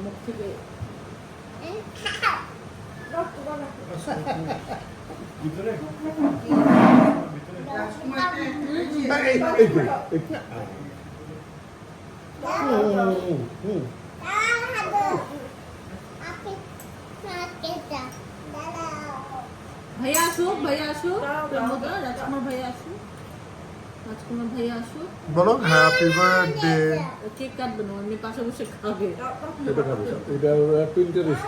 মুখ থেকে ভিতরে ভাইয়া আসুক প্রমোদা রাজকুমার ভাইয়া আসুক রাজকুমার ভাইয়া আসুক বলো হ্যাপি বার্থডে। কেক কাটবে না এমনি পাশে বসে খাবে এটা খাবে এটা প্রিন্টারেস্ট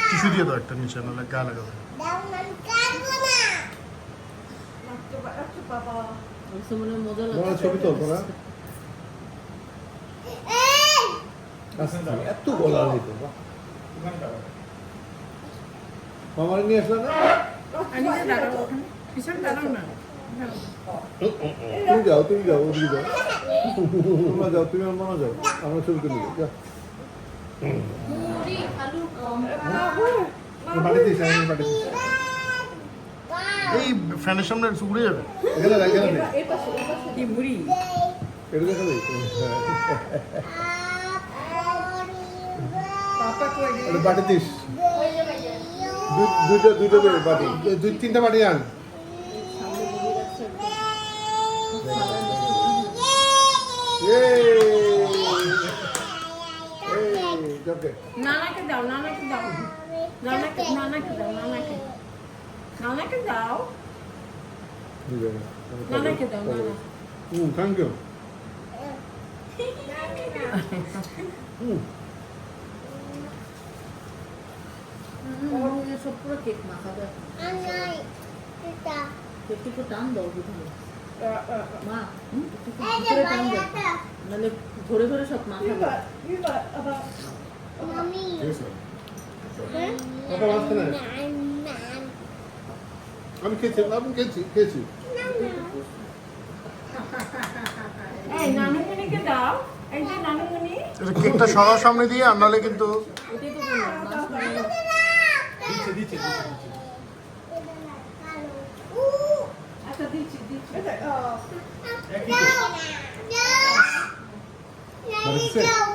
টিস্যু দিয়ে দাও একটা নিচে নাহলে গা লাগাবে। মনে মজা বড় লাগে ছবি তো তোরা এত গলা হইতো মামার নিয়ে আসলা না? তুমি যাও ওদিকে যাও তোমরা যাও তুমি আর মনে যাও আমরা ছবি তুলি যাও বাড়িতে এই ফ্যানের সামনে উড়ে যাবে এখানে কি মুড়ি এটা দেখা যাবে বাটি দিস দুইটা বাটি তিনটা বাটি আন নানাকে দাও নানাকে দাও নানাকে নানাকে দাও নানাকে নানাকে দাও নানাকে দাও নানা থ্যাংক ইউ সব পুরো কেক মাখাবে একটু টান দাও বুঝলি মা একটু টান দাও নাহলে ধরে ধরে সব মাখাবে আমি খেয়েছি এই নানুমণিকে দাও এই যে নানুমণি কেকটা সবার সামনে দিয়ে আর নাহলে কিন্তু ওটাই তো বললাম দিচ্ছে আচ্ছা দিচ্ছি মানে